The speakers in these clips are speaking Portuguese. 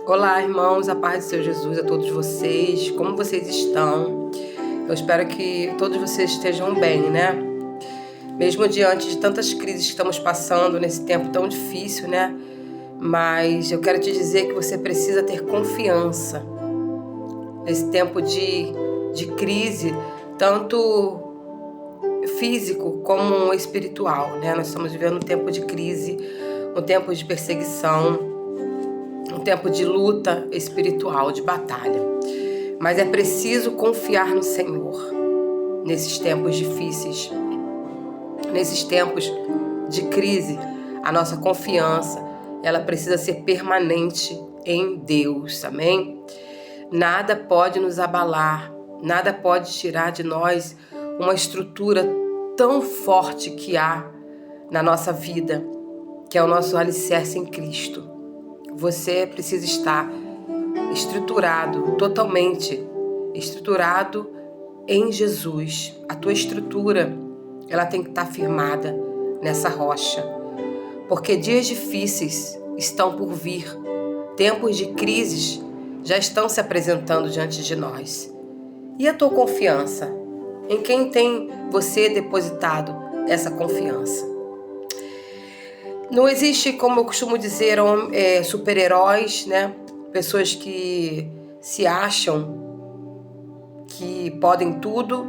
Olá, irmãos, a paz do Senhor Jesus a todos vocês. Como vocês estão? Eu espero que todos vocês estejam bem, né? Mesmo diante de tantas crises que estamos passando nesse tempo tão difícil, né? Mas eu quero te dizer que você precisa ter confiança nesse tempo de crise, tanto físico como espiritual, né? Nós estamos vivendo um tempo de crise, um tempo de perseguição, um tempo de luta espiritual, de batalha. Mas é preciso confiar no Senhor nesses tempos difíceis, nesses tempos de crise. A nossa confiança, ela precisa ser permanente em Deus, amém? Nada pode nos abalar, nada pode tirar de nós uma estrutura tão forte que há na nossa vida, que é o nosso alicerce em Cristo. Você precisa estar estruturado, totalmente estruturado em Jesus. A tua estrutura, ela tem que estar firmada nessa rocha, porque dias difíceis estão por vir, tempos de crises já estão se apresentando diante de nós. E a tua confiança? Em quem tem você depositado essa confiança? Não existe, como eu costumo dizer, super-heróis, né? Pessoas que se acham que podem tudo,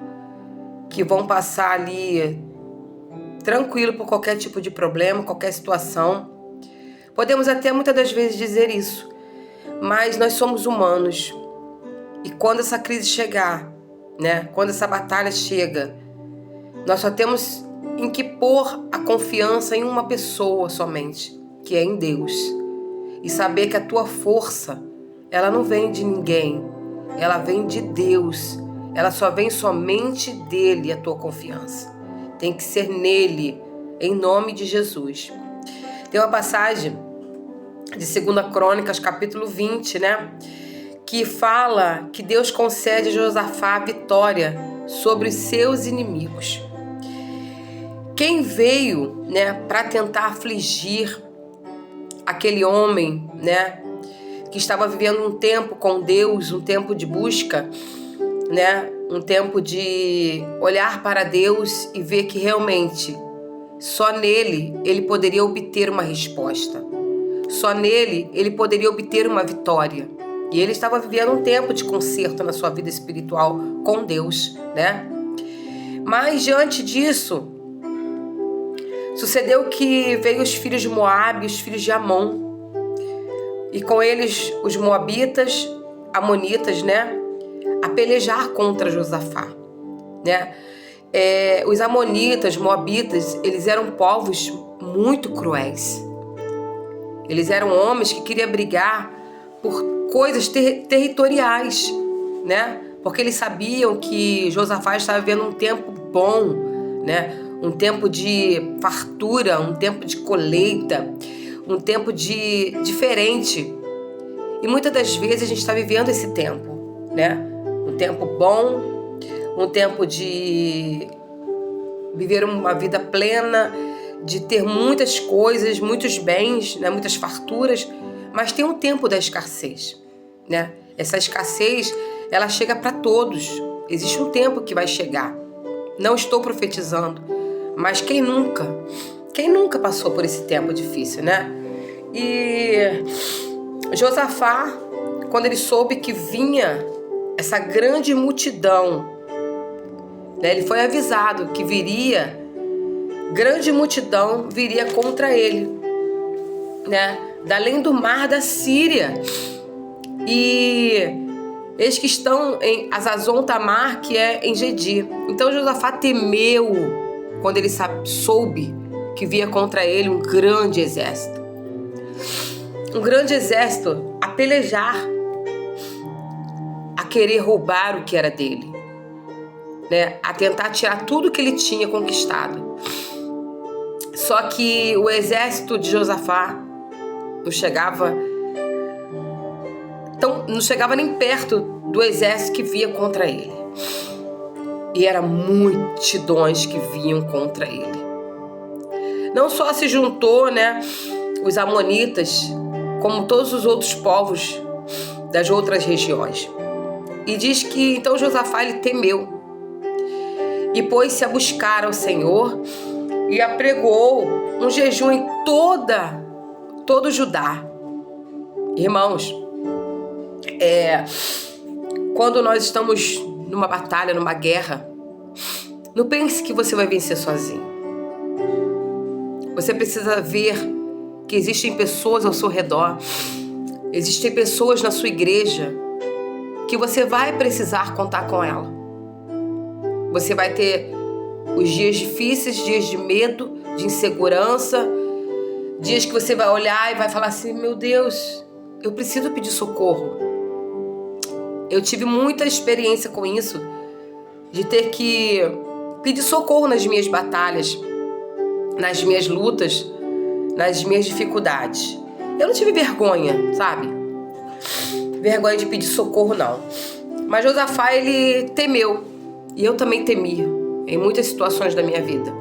que vão passar ali tranquilo por qualquer tipo de problema, qualquer situação. Podemos até muitas das vezes dizer isso, mas nós somos humanos. E quando essa crise chegar, né? Quando essa batalha chega, nós só temos em que pôr a confiança em uma pessoa somente, que é em Deus. E saber que a tua força, ela não vem de ninguém, ela vem de Deus. Ela só vem somente dele, a tua confiança. Tem que ser nele, em nome de Jesus. Tem uma passagem de 2 Crônicas, capítulo 20, né? Que fala que Deus concede a Josafá a vitória sobre os seus inimigos. Quem veio, né, para tentar afligir aquele homem, né, que estava vivendo um tempo com Deus, um tempo de busca, né, um tempo de olhar para Deus e ver que realmente só nele ele poderia obter uma resposta. Só nele ele poderia obter uma vitória. E ele estava vivendo um tempo de conserto na sua vida espiritual com Deus, né? Mas diante disso, sucedeu que veio os filhos de Moabe, os filhos de Amon, e com eles os moabitas, amonitas, né, a pelejar contra Josafá, né? Os amonitas, moabitas, eles eram povos muito cruéis. Eles eram homens que queriam brigar por coisas territoriais, né? Porque eles sabiam que Josafá estava vivendo um tempo bom, né? Um tempo de fartura, um tempo de colheita, um tempo diferente. E muitas das vezes a gente está vivendo esse tempo, né? Um tempo bom, um tempo de viver uma vida plena, de ter muitas coisas, muitos bens, né? Muitas farturas, mas tem um tempo da escassez, né? Essa escassez, ela chega para todos. Existe um tempo que vai chegar. Não estou profetizando, mas quem nunca passou por esse tempo difícil, né? E Josafá, quando ele soube que vinha essa grande multidão, né? Ele foi avisado que grande multidão viria contra ele, né? Da além do mar da Síria. E eles que estão em Azazon Tamar, que é em Gedi. Então Josafá temeu quando ele soube que via contra ele um grande exército. Um grande exército a pelejar, a querer roubar o que era dele, né? A tentar tirar tudo que ele tinha conquistado. Só que o exército de Josafá não chegava nem perto do exército que via contra ele. E eram multidões que vinham contra ele. Não só se juntou, né, os amonitas, como todos os outros povos das outras regiões. E diz que então Josafá ele temeu e pôs-se a buscar ao Senhor e apregou um jejum em todo Judá. Irmãos, quando nós estamos numa batalha, numa guerra, não pense que você vai vencer sozinho. Você precisa ver que existem pessoas ao seu redor, existem pessoas na sua igreja que você vai precisar contar com ela. Você vai ter os dias difíceis, dias de medo, de insegurança, dias que você vai olhar e vai falar assim: meu Deus, eu preciso pedir socorro. Eu tive muita experiência com isso, de ter que pedir socorro nas minhas batalhas, nas minhas lutas, nas minhas dificuldades. Eu não tive vergonha, sabe? Vergonha de pedir socorro, não. Mas Josafá, ele temeu. E eu também temi em muitas situações da minha vida.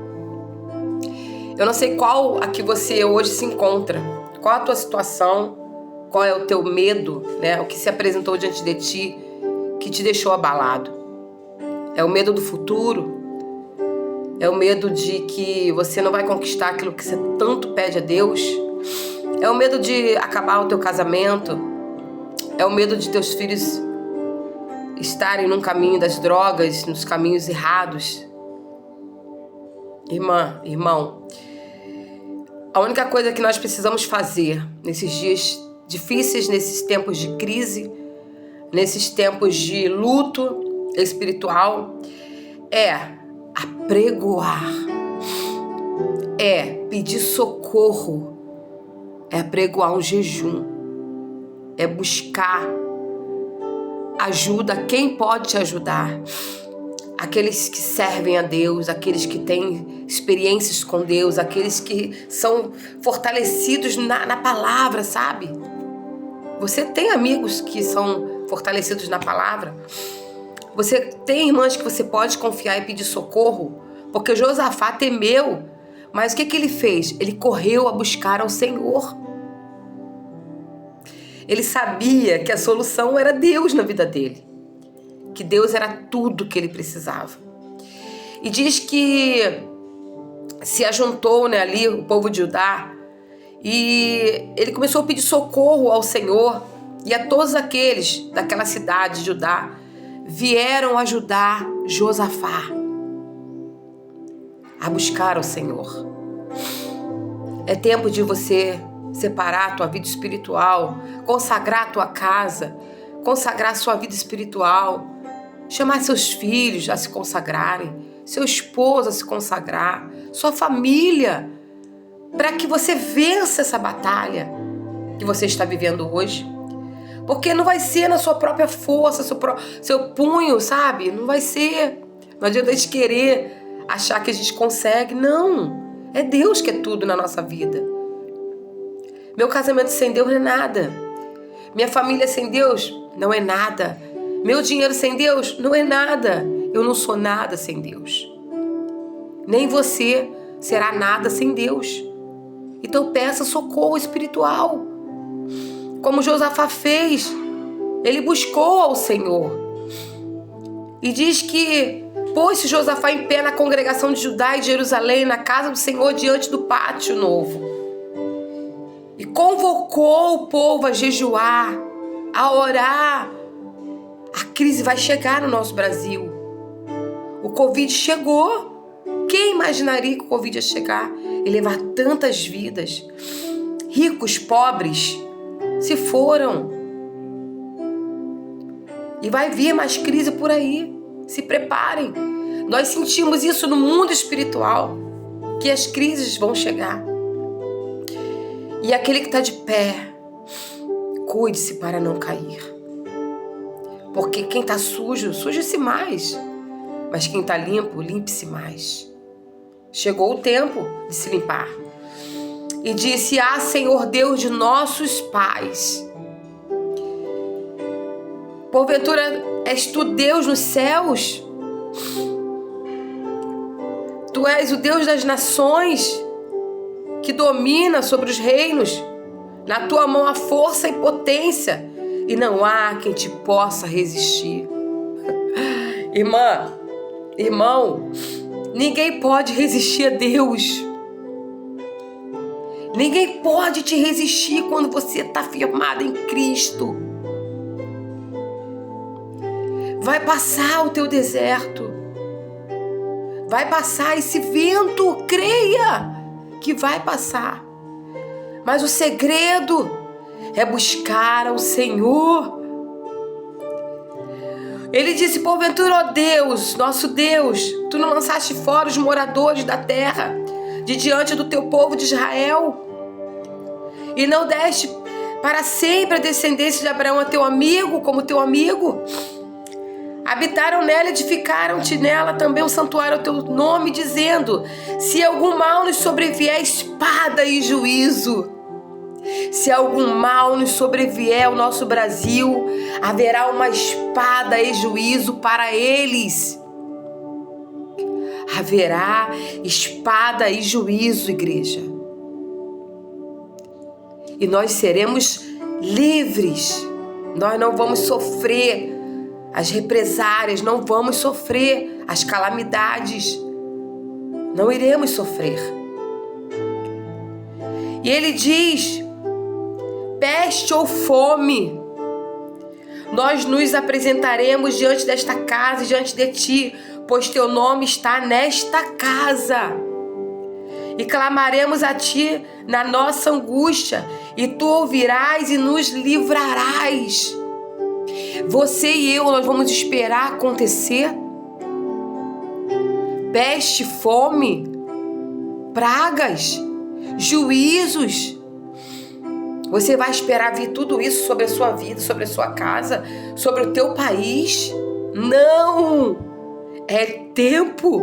Eu não sei qual a que você hoje se encontra. Qual a tua situação? Qual é o teu medo, né? O que se apresentou diante de ti que te deixou abalado? É o medo do futuro? É o medo de que você não vai conquistar aquilo que você tanto pede a Deus? É o medo de acabar o teu casamento? É o medo de teus filhos estarem num caminho das drogas, nos caminhos errados? Irmã, irmão, a única coisa que nós precisamos fazer nesses dias difíceis, nesses tempos de crise, nesses tempos de luto espiritual, é apregoar, é pedir socorro, é apregoar um jejum, é buscar ajuda. Quem pode te ajudar? Aqueles que servem a Deus, aqueles que têm experiências com Deus, aqueles que são fortalecidos na palavra, sabe? Você tem amigos que são fortalecidos na palavra? Você tem irmãs que você pode confiar e pedir socorro? Porque Josafá temeu, mas o que ele fez? Ele correu a buscar ao Senhor. Ele sabia que a solução era Deus na vida dele, que Deus era tudo que ele precisava. E diz que se ajuntou, né, ali o povo de Judá, e ele começou a pedir socorro ao Senhor, e a todos aqueles daquela cidade de Judá vieram ajudar Josafá a buscar ao Senhor. É tempo de você separar a tua vida espiritual, consagrar a tua casa, consagrar a sua vida espiritual, chamar seus filhos a se consagrarem, seu esposo a se consagrar, sua família, para que você vença essa batalha que você está vivendo hoje. Porque não vai ser na sua própria força, seu punho, sabe? Não vai ser. Não adianta a gente querer achar que a gente consegue. Não. É Deus que é tudo na nossa vida. Meu casamento sem Deus não é nada. Minha família sem Deus não é nada. Meu dinheiro sem Deus não é nada. Eu não sou nada sem Deus. Nem você será nada sem Deus. Então peça socorro espiritual. Como Josafá fez, ele buscou ao Senhor. E diz que pôs-se Josafá em pé na congregação de Judá e de Jerusalém, na casa do Senhor, diante do pátio novo. E convocou o povo a jejuar, a orar. A crise vai chegar no nosso Brasil. O Covid chegou. Quem imaginaria que o Covid ia chegar e levar tantas vidas? Ricos, pobres, se foram. E vai vir mais crise por aí. Se preparem. Nós sentimos isso no mundo espiritual, que as crises vão chegar. E aquele que está de pé, cuide-se para não cair. Porque quem está sujo, suje-se mais. Mas quem está limpo, limpe-se mais. Chegou o tempo de se limpar. E disse: Ah, Senhor Deus de nossos pais, porventura és tu Deus nos céus? Tu és o Deus das nações, que domina sobre os reinos. Na tua mão há força e potência, e não há quem te possa resistir. Irmã, irmão, ninguém pode resistir a Deus. Ninguém pode te resistir quando você está firmado em Cristo. Vai passar o teu deserto. Vai passar esse vento, creia que vai passar. Mas o segredo é buscar ao Senhor. Ele disse: porventura, ó Deus, nosso Deus, tu não lançaste fora os moradores da terra de diante do teu povo de Israel, e não deste para sempre a descendência de Abraão a teu amigo, como teu amigo. Habitaram nela, edificaram-te nela também um santuário ao teu nome, dizendo: se algum mal nos sobrevier, espada e juízo. Se algum mal nos sobrevier ao nosso Brasil, haverá uma espada e juízo para eles. Haverá espada e juízo, igreja. E nós seremos livres. Nós não vamos sofrer as represárias, não vamos sofrer as calamidades. Não iremos sofrer. E ele diz: peste ou fome, nós nos apresentaremos diante desta casa e diante de ti, pois teu nome está nesta casa. E clamaremos a ti na nossa angústia, e tu ouvirás e nos livrarás. Você e eu, nós vamos esperar acontecer peste, fome, pragas, juízos. Você vai esperar vir tudo isso sobre a sua vida, sobre a sua casa, sobre o teu país? Não! É tempo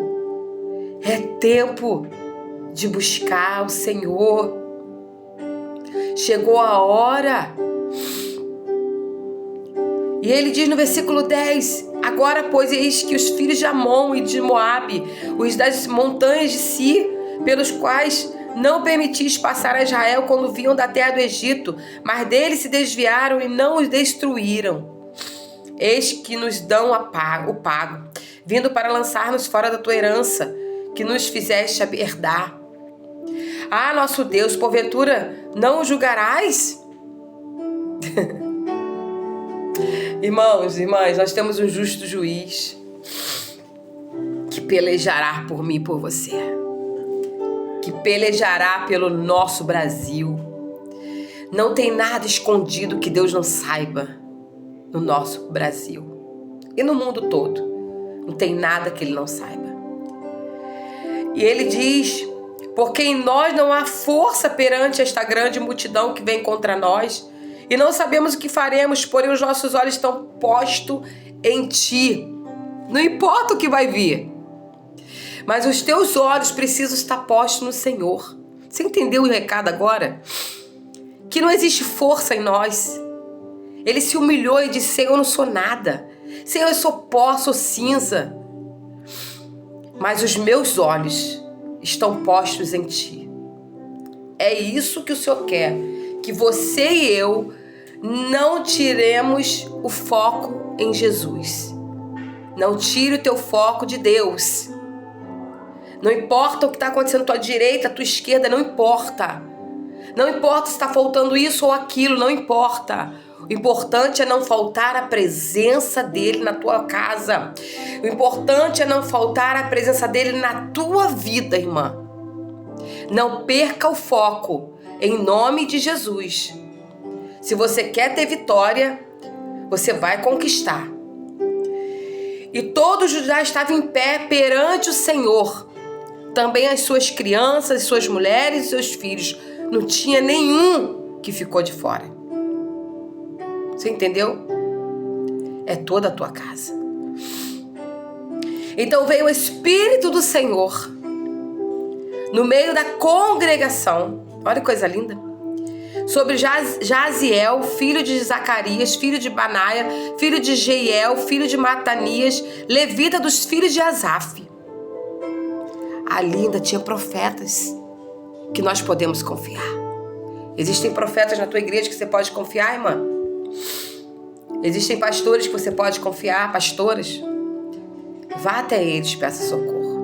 de buscar o Senhor. Chegou a hora. E ele diz no versículo 10: agora, pois, eis que os filhos de Amon e de Moabe, os das montanhas de Si, pelos quais não permitis passar a Israel quando vinham da terra do Egito, mas deles se desviaram e não os destruíram. Eis que nos dão o pago, vindo para lançar-nos fora da tua herança, que nos fizeste herdar. Ah, nosso Deus, porventura não o julgarás? Irmãos, irmãs, nós temos um justo juiz que pelejará por mim e por você, que pelejará pelo nosso Brasil. Não tem nada escondido que Deus não saiba no nosso Brasil e no mundo todo. Não tem nada que Ele não saiba. E Ele diz: porque em nós não há força perante esta grande multidão que vem contra nós, e não sabemos o que faremos, porém os nossos olhos estão postos em Ti. Não importa o que vai vir, mas os teus olhos precisam estar postos no Senhor. Você entendeu o recado agora? Que não existe força em nós. Ele se humilhou e disse: Senhor, eu não sou nada. Senhor, eu sou pó, sou cinza. Mas os meus olhos estão postos em Ti. É isso que o Senhor quer. Que você e eu não tiremos o foco em Jesus. Não tire o teu foco de Deus. Não importa o que está acontecendo à tua direita, à tua esquerda, não importa. Não importa se está faltando isso ou aquilo, não importa. O importante é não faltar a presença dele na tua casa. O importante é não faltar a presença dele na tua vida, irmã. Não perca o foco, em nome de Jesus. Se você quer ter vitória, você vai conquistar. E todo Judá estava em pé perante o Senhor. Também as suas crianças, suas mulheres e seus filhos. Não tinha nenhum que ficou de fora. Você entendeu? É toda a tua casa. Então veio o Espírito do Senhor no meio da congregação. Olha que coisa linda. Sobre Jaziel, filho de Zacarias, filho de Banaia, filho de Jeiel, filho de Matanias, levita dos filhos de Asaf. Ali ainda tinha profetas que nós podemos confiar. Existem profetas na tua igreja que você pode confiar, irmã? Existem pastores que você pode confiar, pastoras? Vá até eles, peça socorro.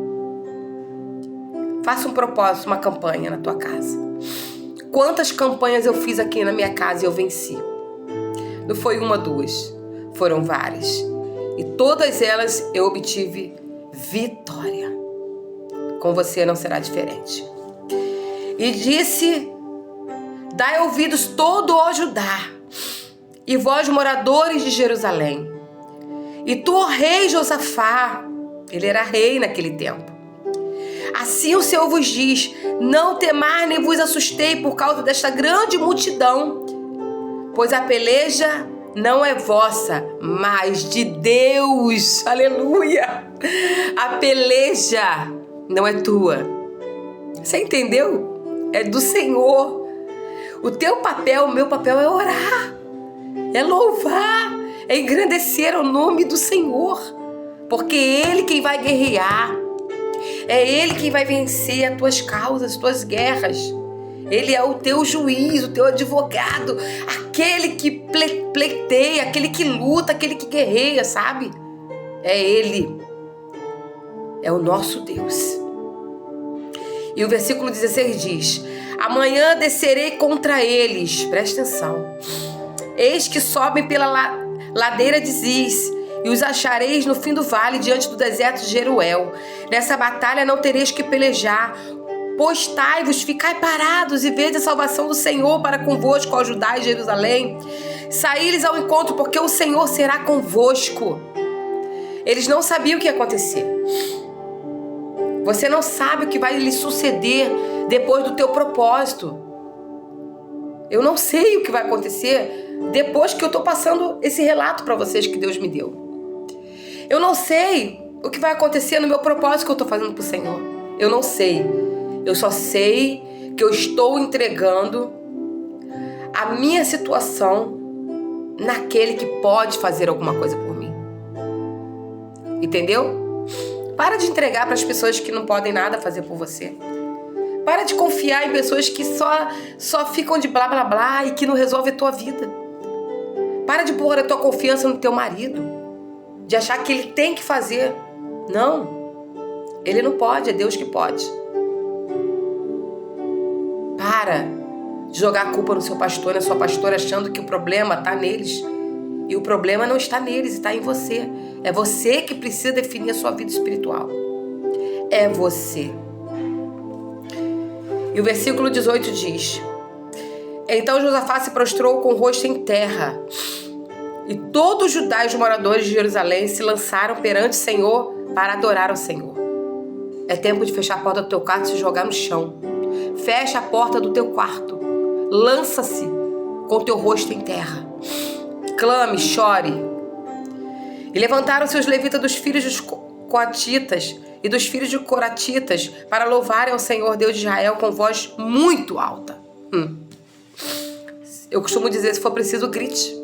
Faça um propósito, uma campanha na tua casa. Quantas campanhas eu fiz aqui na minha casa e eu venci? Não foi uma, duas. Foram várias. E todas elas eu obtive vitória. Com você não será diferente. E disse: dai ouvidos todo ó Judá, e vós moradores de Jerusalém. E tu, ó rei Josafá, ele era rei naquele tempo. Assim o Senhor vos diz: não temais nem vos assustei por causa desta grande multidão, pois a peleja não é vossa, mas de Deus. Aleluia! A peleja não é tua. Você entendeu? É do Senhor. O teu papel, o meu papel é orar, é louvar, é engrandecer o nome do Senhor, porque é Ele quem vai guerrear, é Ele quem vai vencer as tuas causas, as tuas guerras. Ele é o teu juiz, o teu advogado, aquele que pleiteia, aquele que luta, aquele que guerreia, sabe? É Ele, é o nosso Deus. E o versículo 16 diz: amanhã descerei contra eles, presta atenção, eis que sobem pela ladeira de Ziz, e os achareis no fim do vale, diante do deserto de Jeruel. Nessa batalha não tereis que pelejar. Postai-vos, ficai parados e vede a salvação do Senhor para convosco, ó Judá e Jerusalém. Saí-lhes ao encontro, porque o Senhor será convosco. Eles não sabiam o que ia acontecer. Você não sabe o que vai lhe suceder depois do teu propósito. Eu não sei o que vai acontecer depois que eu estou passando esse relato para vocês que Deus me deu. Eu não sei o que vai acontecer no meu propósito que eu estou fazendo para o Senhor. Eu não sei. Eu só sei que eu estou entregando a minha situação naquele que pode fazer alguma coisa por mim. Entendeu? Para de entregar para as pessoas que não podem nada fazer por você. Para de confiar em pessoas que só ficam de blá blá blá e que não resolvem a tua vida. Para de pôr a tua confiança no teu marido, de achar que ele tem que fazer. Não, ele não pode, é Deus que pode. Para de jogar a culpa no seu pastor, na sua pastora, achando que o problema está neles. E o problema não está neles, está em você. É você que precisa definir a sua vida espiritual. É você. E o versículo 18 diz: então Josafá se prostrou com o rosto em terra, e todos os Judá e os moradores de Jerusalém se lançaram perante o Senhor para adorar ao Senhor. É tempo de fechar a porta do teu quarto e se jogar no chão. Fecha a porta do teu quarto. Lança-se com o teu rosto em terra. Clame, chore. E levantaram-se os levitas dos filhos dos coatitas e dos filhos de coratitas para louvarem ao Senhor Deus de Israel com voz muito alta. Eu costumo dizer, se for preciso, grite.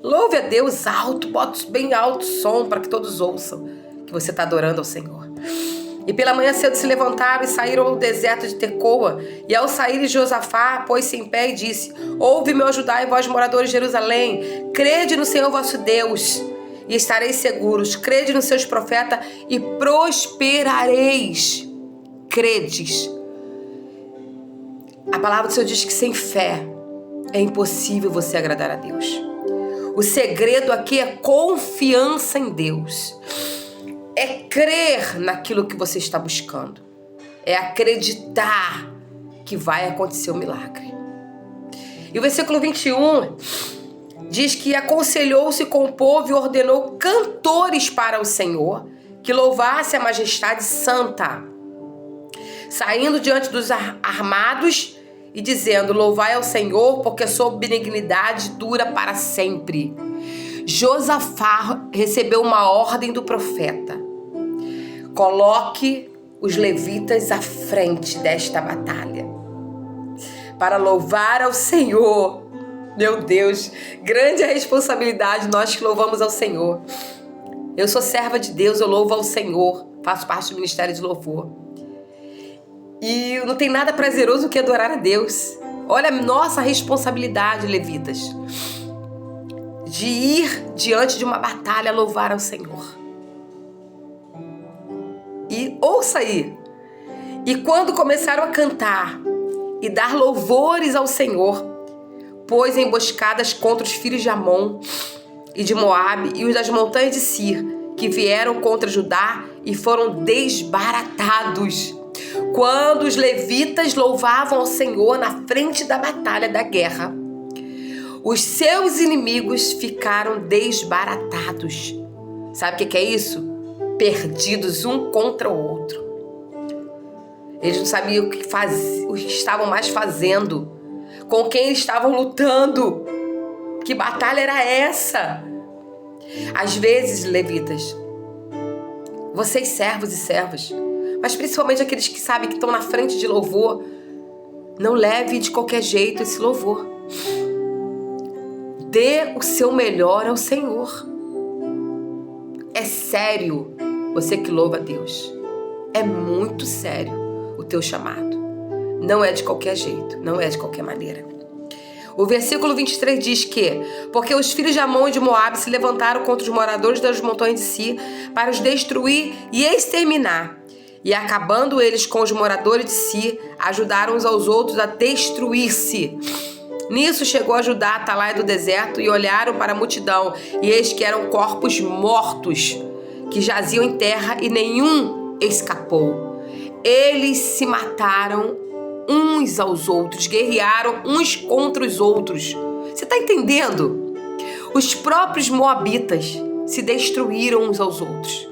Louve a Deus alto, bota bem alto o som para que todos ouçam que você está adorando ao Senhor. E pela manhã cedo se levantaram e saíram ao deserto de Tecoa. E ao sair Josafá, pôs-se em pé e disse: ouve-me, ó Judá e vós, moradores de Jerusalém, crede no Senhor vosso Deus e estareis seguros. Crede nos seus profetas e prosperareis. Credes. A palavra do Senhor diz que sem fé é impossível você agradar a Deus. O segredo aqui é confiança em Deus. É crer naquilo que você está buscando. É acreditar que vai acontecer o milagre. E o versículo 21 diz que aconselhou-se com o povo e ordenou cantores para o Senhor, que louvasse a majestade santa, saindo diante dos armados e dizendo: louvai ao Senhor, porque a sua benignidade dura para sempre. Josafá recebeu uma ordem do profeta: coloque os levitas à frente desta batalha para louvar ao Senhor. Meu Deus, grande a responsabilidade, nós que louvamos ao Senhor. Eu sou serva de Deus, eu louvo ao Senhor, faço parte do ministério de louvor. E não tem nada prazeroso que adorar a Deus. Olha a nossa responsabilidade, levitas, de ir diante de uma batalha louvar ao Senhor. E ouça aí. E quando começaram a cantar e dar louvores ao Senhor, pôs emboscadas contra os filhos de Amon e de Moabe e os das montanhas de Sir, que vieram contra Judá e foram desbaratados. Quando os levitas louvavam ao Senhor na frente da batalha da guerra, os seus inimigos ficaram desbaratados. Sabe o que é isso? Perdidos um contra o outro. Eles não sabiam o que estavam mais fazendo, com quem estavam lutando. Que batalha era essa? Às vezes, levitas, vocês servos e servas, mas principalmente aqueles que sabem que estão na frente de louvor, não leve de qualquer jeito esse louvor. Dê o seu melhor ao Senhor. É sério você que louva a Deus. É muito sério o teu chamado. Não é de qualquer jeito, não é de qualquer maneira. O versículo 23 diz que: porque os filhos de Amon e de Moabe se levantaram contra os moradores das montanhas de Si para os destruir e exterminar. E acabando eles com os moradores de Si, ajudaram uns aos outros a destruir-se. Nisso chegou a Judá, a atalaia do deserto, e olharam para a multidão, e eis que eram corpos mortos, que jaziam em terra, e nenhum escapou. Eles se mataram uns aos outros, guerrearam uns contra os outros. Você está entendendo? Os próprios moabitas se destruíram uns aos outros.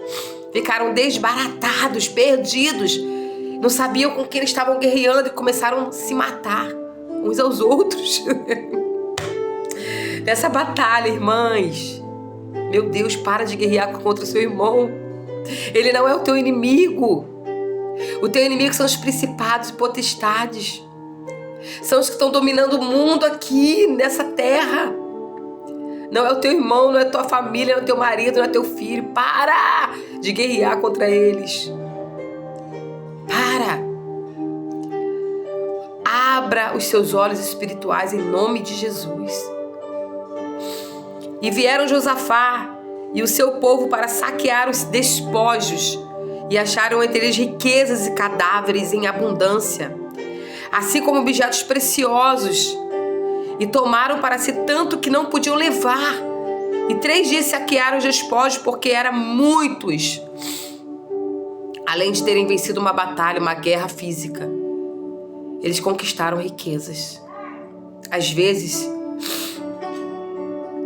Ficaram desbaratados, perdidos. Não sabiam com quem eles estavam guerreando e começaram a se matar uns aos outros. Nessa batalha, irmãs, meu Deus, para de guerrear contra o seu irmão. Ele não é o teu inimigo. O teu inimigo são os principados e potestades. São os que estão dominando o mundo aqui, nessa terra. Não é o teu irmão, não é a tua família, não é o teu marido, não é o teu filho. Para de guerrear contra eles. Para. Abra os seus olhos espirituais em nome de Jesus. E vieram Josafá e o seu povo para saquear os despojos, e acharam entre eles riquezas e cadáveres em abundância, assim como objetos preciosos, e tomaram para si tanto que não podiam levar. E 3 dias saquearam os despojos, porque eram muitos. Além de terem vencido uma batalha, uma guerra física, eles conquistaram riquezas. Às vezes,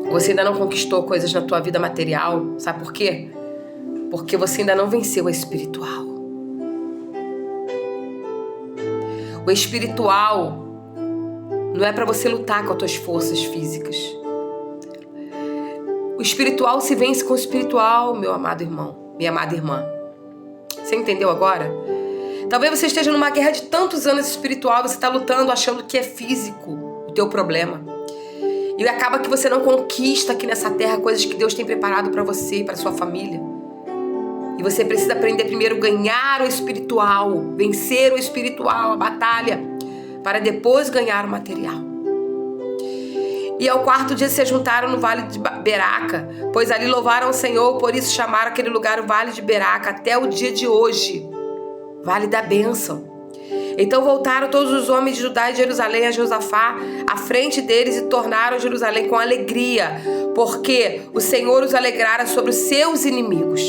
você ainda não conquistou coisas na tua vida material. Sabe por quê? Porque você ainda não venceu o espiritual. O espiritual não é para você lutar com as tuas forças físicas. O espiritual se vence com o espiritual, meu amado irmão, minha amada irmã. Você entendeu agora? Talvez você esteja numa guerra de tantos anos espiritual, você está lutando achando que é físico o teu problema. E acaba que você não conquista aqui nessa terra coisas que Deus tem preparado para você e para sua família. E você precisa aprender primeiro a ganhar o espiritual, vencer o espiritual, a batalha, para depois ganhar o material. E ao 4º dia se juntaram no vale de Beraca, pois ali louvaram o Senhor, por isso chamaram aquele lugar o vale de Beraca até o dia de hoje, vale da bênção. Então voltaram todos os homens de Judá e de Jerusalém a Josafá à frente deles e tornaram Jerusalém com alegria, porque o Senhor os alegrara sobre os seus inimigos.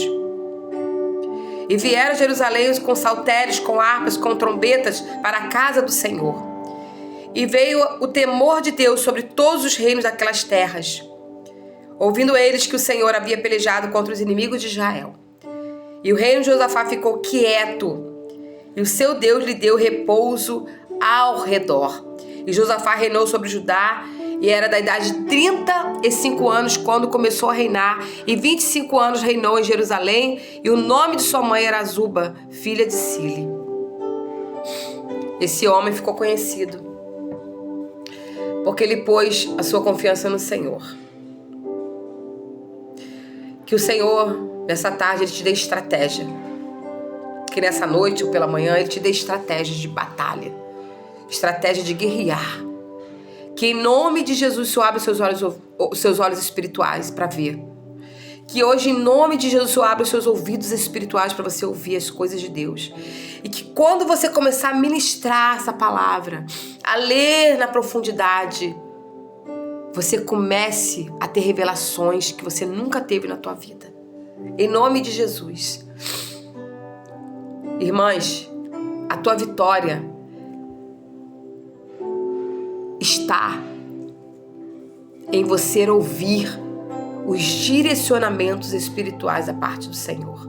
E vieram a Jerusalém com saltérios, com harpas, com trombetas para a casa do Senhor. E veio o temor de Deus sobre todos os reinos daquelas terras, ouvindo eles que o Senhor havia pelejado contra os inimigos de Israel. E o reino de Josafá ficou quieto, e o seu Deus lhe deu repouso ao redor. E Josafá reinou sobre Judá, e era da idade de 35 anos quando começou a reinar, e 25 anos reinou em Jerusalém, e o nome de sua mãe era Azuba, filha de Sili. Esse homem ficou conhecido porque ele pôs a sua confiança no Senhor. Que o Senhor, nessa tarde, Ele te dê estratégia. Que nessa noite ou pela manhã, Ele te dê estratégias de batalha, estratégia de guerrear, Que em nome de Jesus o Senhor abra os seus olhos espirituais para ver. Que hoje, em nome de Jesus, o Senhor abra os seus ouvidos espirituais para você ouvir as coisas de Deus. E que quando você começar a ministrar essa palavra, a ler na profundidade, você comece a ter revelações que você nunca teve na tua vida. Em nome de Jesus. Irmãs, a tua vitória está em você ouvir os direcionamentos espirituais da parte do Senhor.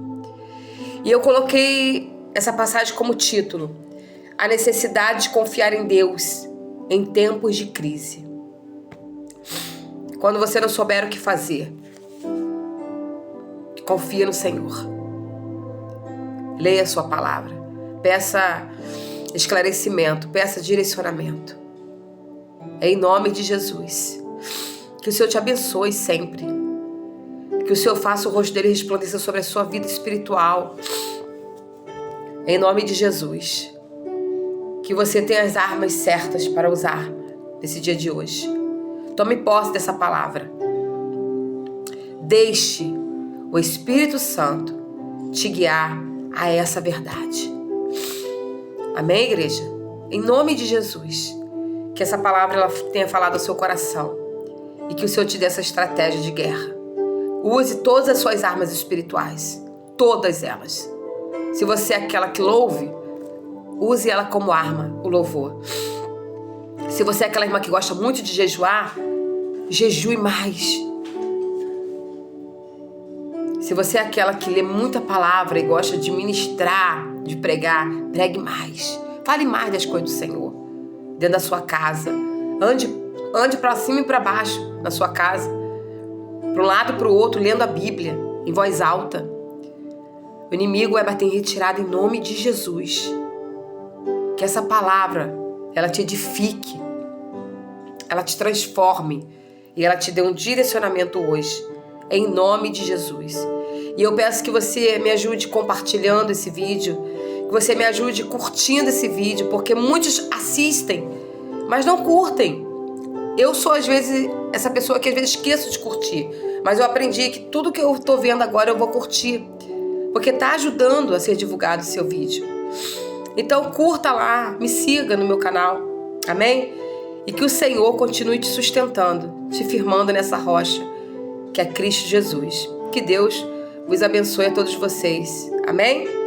E eu coloquei essa passagem como título: a necessidade de confiar em Deus em tempos de crise. Quando você não souber o que fazer, confia no Senhor. Leia a sua palavra. Peça esclarecimento, peça direcionamento. Em nome de Jesus. Que o Senhor te abençoe sempre. Que o Senhor faça o rosto dele resplandecer sobre a sua vida espiritual. Em nome de Jesus. Que você tenha as armas certas para usar nesse dia de hoje. Tome posse dessa palavra. Deixe o Espírito Santo te guiar a essa verdade. Amém, igreja? Em nome de Jesus. Que essa palavra ela tenha falado ao seu coração. E que o Senhor te dê essa estratégia de guerra. Use todas as suas armas espirituais. Todas elas. Se você é aquela que louve, use ela como arma, o louvor. Se você é aquela irmã que gosta muito de jejuar, jejue mais. Se você é aquela que lê muita palavra e gosta de ministrar, de pregar, pregue mais. Fale mais das coisas do Senhor. Dentro da sua casa. Ande para cima e para baixo na sua casa. Para um lado e para o outro, lendo a Bíblia em voz alta. O inimigo vai bater em retirada em nome de Jesus. Que essa palavra, ela te edifique. Ela te transforme. E ela te dê um direcionamento hoje. Em nome de Jesus. E eu peço que você me ajude compartilhando esse vídeo. Que você me ajude curtindo esse vídeo. Porque muitos assistem, mas não curtem. Eu sou, às vezes, essa pessoa que às vezes esqueço de curtir. Mas eu aprendi que tudo que eu tô vendo agora eu vou curtir. Porque tá ajudando a ser divulgado o seu vídeo. Então curta lá, me siga no meu canal. Amém? E que o Senhor continue te sustentando, te firmando nessa rocha, que é Cristo Jesus. Que Deus vos abençoe a todos vocês. Amém?